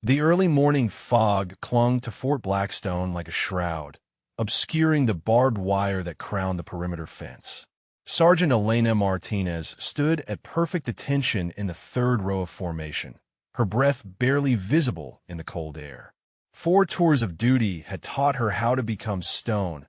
The early morning fog clung to Fort Blackstone like a shroud, obscuring the barbed wire that crowned the perimeter fence. Sergeant Elena Martinez stood at perfect attention in the third row of formation, her breath barely visible in the cold air. 4 tours of duty had taught her how to become stone,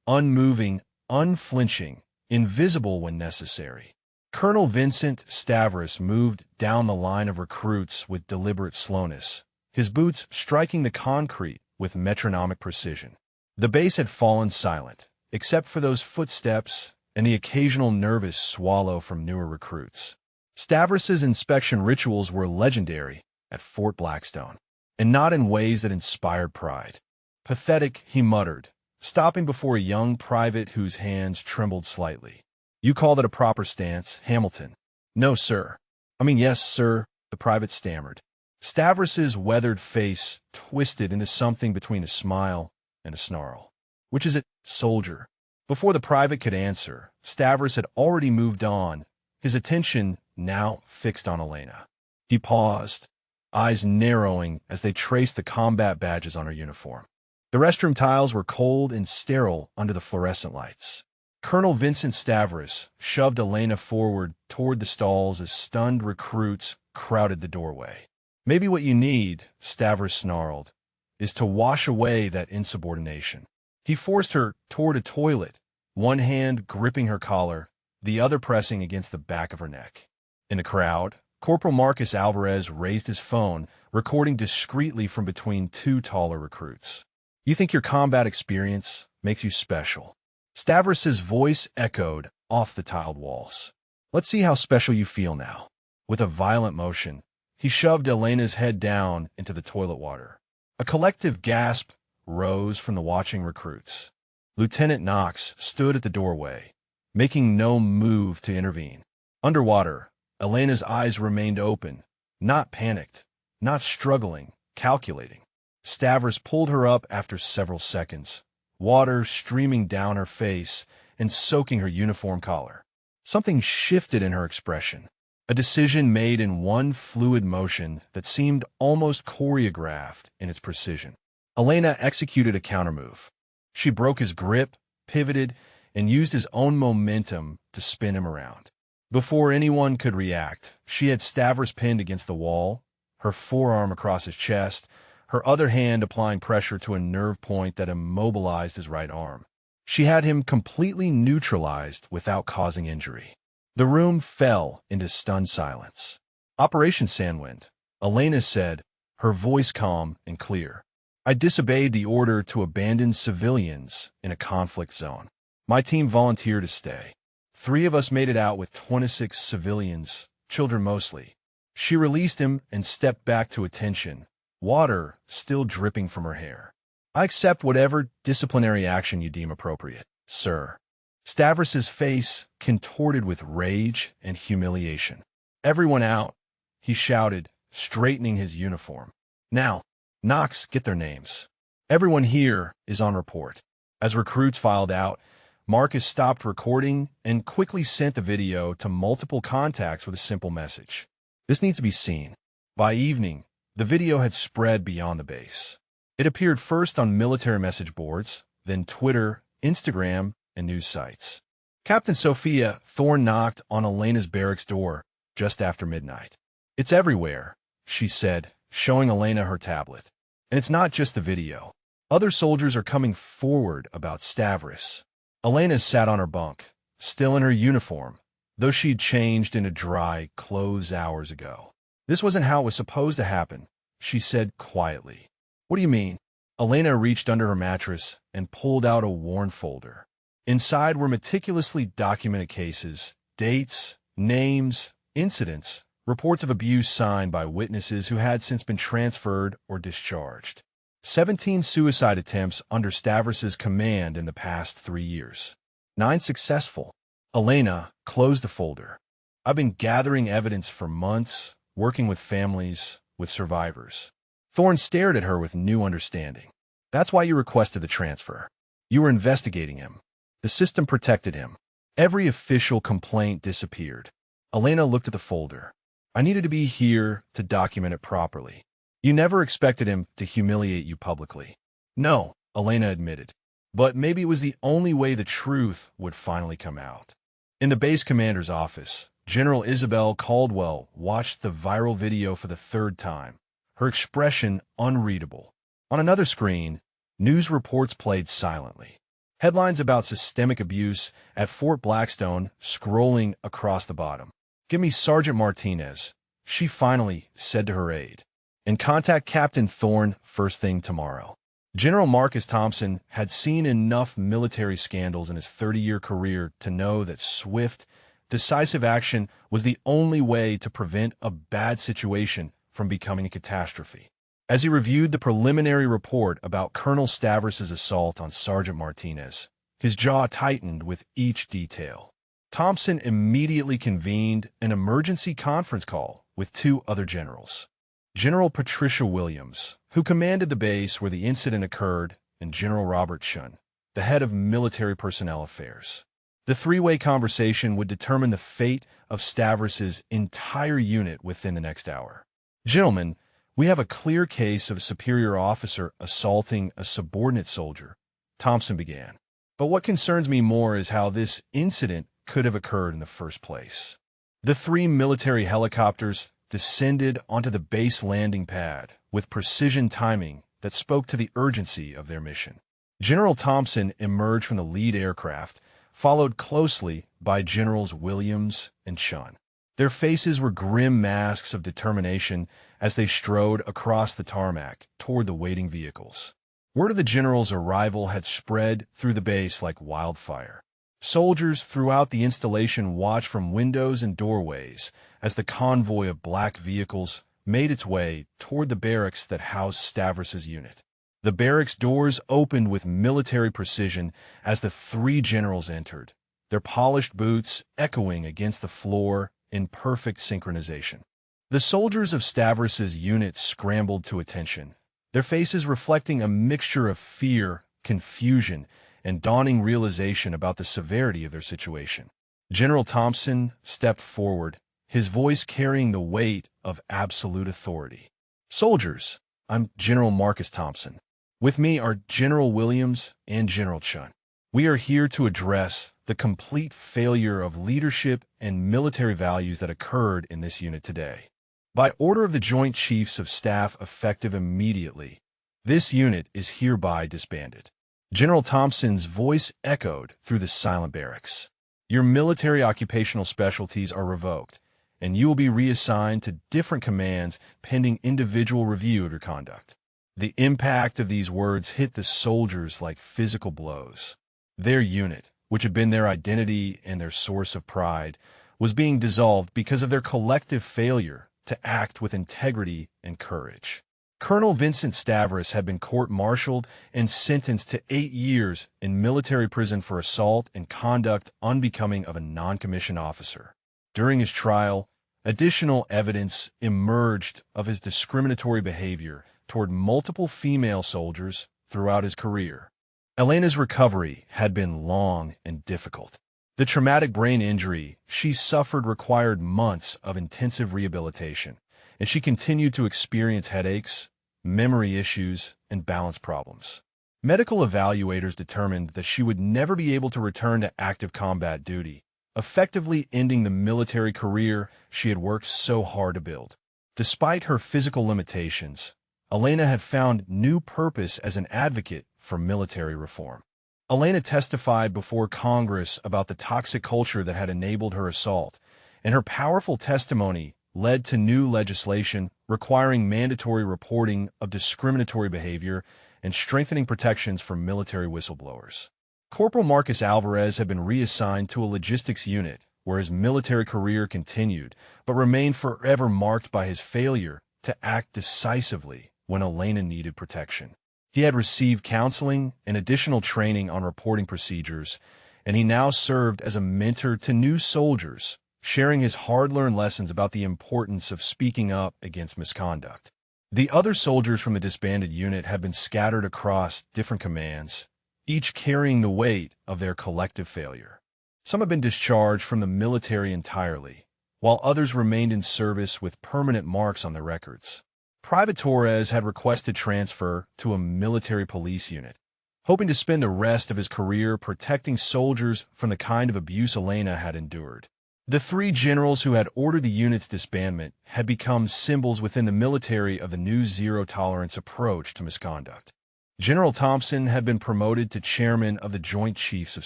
unmoving, unflinching, invisible when necessary. Colonel Vincent Stavros moved down the line of recruits with deliberate slowness, his boots striking the concrete with metronomic precision. The base had fallen silent, except for those footsteps and the occasional nervous swallow from newer recruits. Stavros's inspection rituals were legendary at Fort Blackstone, and not in ways that inspired pride. Pathetic, he muttered, stopping before a young private whose hands trembled slightly. You call that a proper stance, Hamilton? No, sir. I mean, yes, sir, the private stammered. Stavros's weathered face twisted into something between a smile and a snarl. Which is it, soldier? Before the private could answer, Stavros had already moved on, his attention now fixed on Elena. He paused, eyes narrowing as they traced the combat badges on her uniform. The restroom tiles were cold and sterile under the fluorescent lights. Colonel Vincent Stavros shoved Elena forward toward the stalls as stunned recruits crowded the doorway. Maybe what you need, Stavros snarled, is to wash away that insubordination. He forced her toward a toilet, one hand gripping her collar, the other pressing against the back of her neck. In the crowd, Corporal Marcus Alvarez raised his phone, recording discreetly from between 2 taller recruits. You think your combat experience makes you special? Stavros's voice echoed off the tiled walls. Let's see how special you feel now. With a violent motion, he shoved Elena's head down into the toilet water. A collective gasp rose from the watching recruits. Lieutenant Knox stood at the doorway, making no move to intervene. Underwater, Elena's eyes remained open, not panicked, not struggling, calculating. Stavros pulled her up after several seconds, water streaming down her face and soaking her uniform collar. Something shifted in her expression, a decision made in one fluid motion that seemed almost choreographed in its precision. Elena executed a countermove. She broke his grip, pivoted, and used his own momentum to spin him around. Before anyone could react, she had Stavros pinned against the wall, her forearm across his chest, her other hand applying pressure to a nerve point that immobilized his right arm. She had him completely neutralized without causing injury. The room fell into stunned silence. Operation Sandwind, Elena said, her voice calm and clear. I disobeyed the order to abandon civilians in a conflict zone. My team volunteered to stay. 3 of us made it out with 26 civilians, children mostly. She released him and stepped back to attention, water still dripping from her hair. I accept whatever disciplinary action you deem appropriate, sir. Stavros's face contorted with rage and humiliation. Everyone out, he shouted, straightening his uniform. Now, Knox, get their names. Everyone here is on report. As recruits filed out, Marcus stopped recording and quickly sent the video to multiple contacts with a simple message. This needs to be seen. By evening, the video had spread beyond the base. It appeared first on military message boards, then Twitter, Instagram, and news sites. Captain Sophia Thorne knocked on Elena's barracks door just after midnight. It's everywhere, she said, showing Elena her tablet. And it's not just the video. Other soldiers are coming forward about Stavros. Elena sat on her bunk, still in her uniform, though she'd changed into dry clothes hours ago. This wasn't how it was supposed to happen, she said quietly. What do you mean? Elena reached under her mattress and pulled out a worn folder. Inside were meticulously documented cases, dates, names, incidents, reports of abuse signed by witnesses who had since been transferred or discharged. 17 suicide attempts under Stavros's command in the past 3 years. 9 successful. Elena closed the folder. I've been gathering evidence for months, working with families, with survivors. Thorne stared at her with new understanding. That's why you requested the transfer. You were investigating him. The system protected him. Every official complaint disappeared. Elena looked at the folder. I needed to be here to document it properly. You never expected him to humiliate you publicly. No, Elena admitted. But maybe it was the only way the truth would finally come out. In the base commander's office, General Isabel Caldwell watched the viral video for the third time, her expression unreadable. On another screen, news reports played silently. Headlines about systemic abuse at Fort Blackstone scrolling across the bottom. "Give me Sergeant Martinez," she finally said to her aide. "And contact Captain Thorne first thing tomorrow." General Marcus Thompson had seen enough military scandals in his 30-year career to know that swift, decisive action was the only way to prevent a bad situation from becoming a catastrophe. As he reviewed the preliminary report about Colonel Stavros' assault on Sergeant Martinez, his jaw tightened with each detail. Thompson immediately convened an emergency conference call with two other generals. General Patricia Williams, who commanded the base where the incident occurred, and General Robert Shun, the head of military personnel affairs. The three-way conversation would determine the fate of Stavros' entire unit within the next hour. "Gentlemen, we have a clear case of a superior officer assaulting a subordinate soldier," Thompson began. "But what concerns me more is how this incident could have occurred in the first place." The three military helicopters descended onto the base landing pad with precision timing that spoke to the urgency of their mission. General Thompson emerged from the lead aircraft, followed closely by Generals Williams and Shun. Their faces were grim masks of determination as they strode across the tarmac toward the waiting vehicles. Word of the general's arrival had spread through the base like wildfire. Soldiers throughout the installation watched from windows and doorways as the convoy of black vehicles made its way toward the barracks that housed Stavros' unit. The barracks doors opened with military precision as the three generals entered, their polished boots echoing against the floor in perfect synchronization. The soldiers of Stavros' unit scrambled to attention, their faces reflecting a mixture of fear, confusion, and dawning realization about the severity of their situation. General Thompson stepped forward, his voice carrying the weight of absolute authority. "Soldiers, I'm General Marcus Thompson. With me are General Williams and General Chun. We are here to address the complete failure of leadership and military values that occurred in this unit today. By order of the Joint Chiefs of Staff effective immediately, this unit is hereby disbanded." General Thompson's voice echoed through the silent barracks. "Your military occupational specialties are revoked, and you will be reassigned to different commands pending individual review of your conduct." The impact of these words hit the soldiers like physical blows. Their unit, which had been their identity and their source of pride, was being dissolved because of their collective failure to act with integrity and courage. Colonel Vincent Stavros had been court-martialed and sentenced to 8 years in military prison for assault and conduct unbecoming of a non-commissioned officer. During his trial, additional evidence emerged of his discriminatory behavior toward multiple female soldiers throughout his career. Elena's recovery had been long and difficult. The traumatic brain injury she suffered required months of intensive rehabilitation, and she continued to experience headaches, memory issues, and balance problems. Medical evaluators determined that she would never be able to return to active combat duty, effectively ending the military career she had worked so hard to build. Despite her physical limitations, Elena had found new purpose as an advocate for military reform. Elena testified before Congress about the toxic culture that had enabled her assault, and her powerful testimony led to new legislation requiring mandatory reporting of discriminatory behavior and strengthening protections for military whistleblowers. Corporal Marcus Alvarez had been reassigned to a logistics unit where his military career continued, but remained forever marked by his failure to act decisively when Elena needed protection. He had received counseling and additional training on reporting procedures, and he now served as a mentor to new soldiers, sharing his hard-learned lessons about the importance of speaking up against misconduct. The other soldiers from the disbanded unit had been scattered across different commands, each carrying the weight of their collective failure. Some had been discharged from the military entirely, while others remained in service with permanent marks on their records. Private Torres had requested transfer to a military police unit, hoping to spend the rest of his career protecting soldiers from the kind of abuse Elena had endured. The three generals who had ordered the unit's disbandment had become symbols within the military of the new zero-tolerance approach to misconduct. General Thompson had been promoted to chairman of the Joint Chiefs of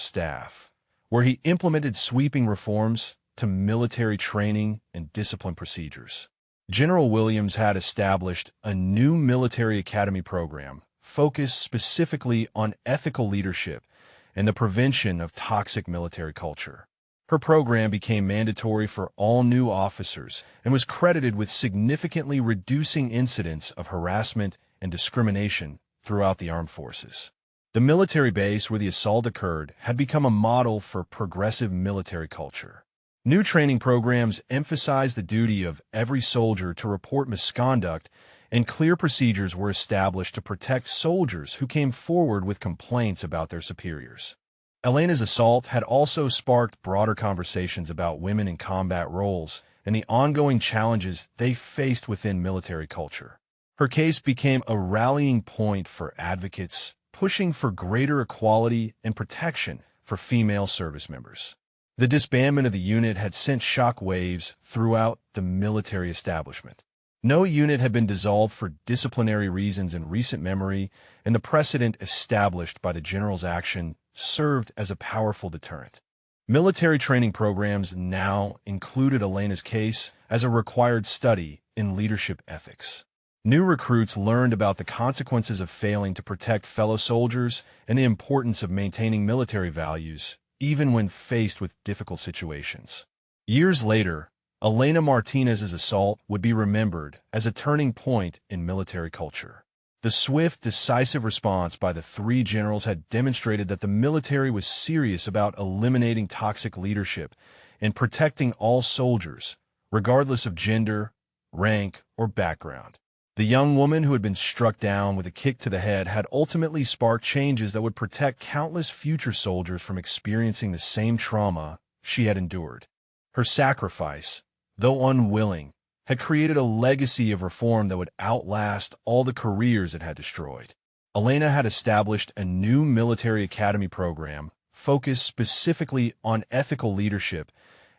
Staff, where he implemented sweeping reforms to military training and discipline procedures. General Williams had established a new military academy program focused specifically on ethical leadership and the prevention of toxic military culture. Her program became mandatory for all new officers and was credited with significantly reducing incidents of harassment and discrimination throughout the armed forces. The military base where the assault occurred had become a model for progressive military culture. New training programs emphasized the duty of every soldier to report misconduct, and clear procedures were established to protect soldiers who came forward with complaints about their superiors. Elena's assault had also sparked broader conversations about women in combat roles and the ongoing challenges they faced within military culture. Her case became a rallying point for advocates pushing for greater equality and protection for female service members. The disbandment of the unit had sent shock waves throughout the military establishment. No unit had been dissolved for disciplinary reasons in recent memory, and the precedent established by the general's action served as a powerful deterrent. Military training programs now included Elena's case as a required study in leadership ethics. New recruits learned about the consequences of failing to protect fellow soldiers and the importance of maintaining military values, even when faced with difficult situations. Years later, Elena Martinez's assault would be remembered as a turning point in military culture. The swift, decisive response by the three generals had demonstrated that the military was serious about eliminating toxic leadership and protecting all soldiers, regardless of gender, rank, or background. The young woman who had been struck down with a kick to the head had ultimately sparked changes that would protect countless future soldiers from experiencing the same trauma she had endured. Her sacrifice, though unwilling, had created a legacy of reform that would outlast all the careers it had destroyed. Elena had established a new military academy program focused specifically on ethical leadership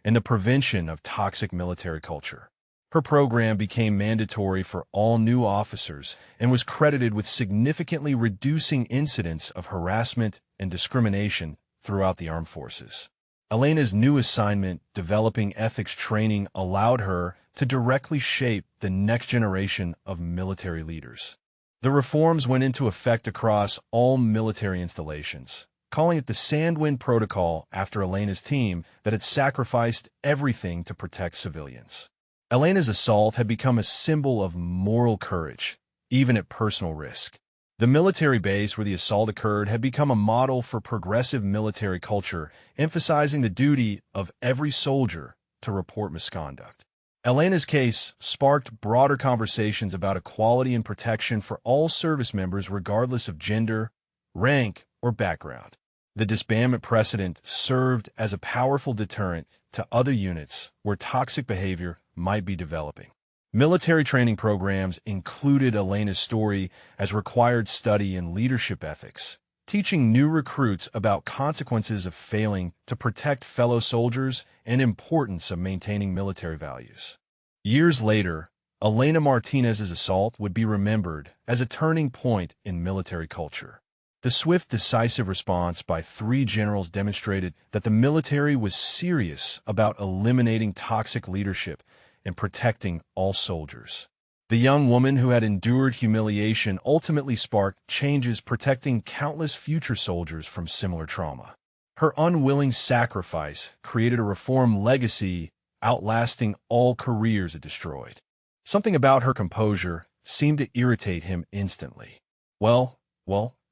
and the prevention of toxic military culture. Her program became mandatory for all new officers and was credited with significantly reducing incidents of harassment and discrimination throughout the armed forces. Elena's new assignment, developing ethics training, allowed her to directly shape the next generation of military leaders. The reforms went into effect across all military installations, calling it the Sandwind Protocol after Elena's team that had sacrificed everything to protect civilians. Elena's assault had become a symbol of moral courage, even at personal risk. The military base where the assault occurred had become a model for progressive military culture, emphasizing the duty of every soldier to report misconduct. Elena's case sparked broader conversations about equality and protection for all service members regardless of gender, rank, or background. The disbandment precedent served as a powerful deterrent to other units where toxic behavior might be developing. Military training programs included Elena's story as required study in leadership ethics, teaching new recruits about consequences of failing to protect fellow soldiers and importance of maintaining military values. Years later, Elena Martinez's assault would be remembered as a turning point in military culture. The swift, decisive response by three generals demonstrated that the military was serious about eliminating toxic leadership and protecting all soldiers. The young woman who had endured humiliation ultimately sparked changes protecting countless future soldiers from similar trauma. Her unwilling sacrifice created a reform legacy outlasting all careers it destroyed. Something about her composure seemed to irritate him instantly. Well,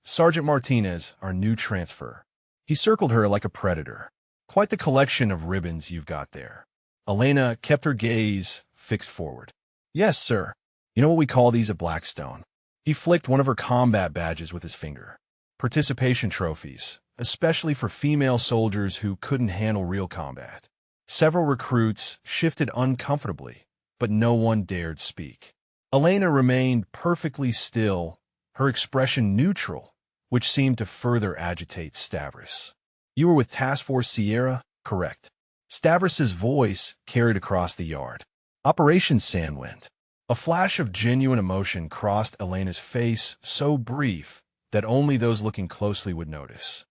Sergeant Martinez, our new transfer. He circled her like a predator. Quite the collection of ribbons you've got there. Elena kept her gaze fixed forward. Yes, sir. You know what we call these at Blackstone? He flicked one of her combat badges with his finger. Participation trophies, especially for female soldiers who couldn't handle real combat. Several recruits shifted uncomfortably, but no one dared speak. Elena remained perfectly still, her expression neutral, which seemed to further agitate Stavros. "You were with Task Force Sierra, correct?" Stavros's voice carried across the yard. "Operation Sandwind." A flash of genuine emotion crossed Elena's face, so brief that only those looking closely would notice.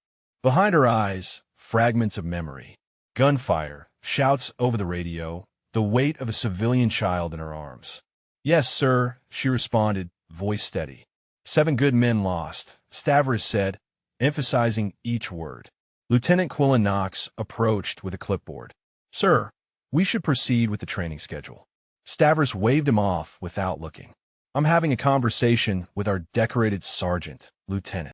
Behind her eyes, fragments of memory. Gunfire, shouts over the radio, the weight of a civilian child in her arms. "Yes, sir," she responded, voice steady. 7 good men lost, Stavros said, emphasizing each word. Lieutenant Quillen Knox approached with a clipboard. "Sir, we should proceed with the training schedule." Stavros waved him off without looking. "I'm having a conversation with our decorated sergeant, Lieutenant."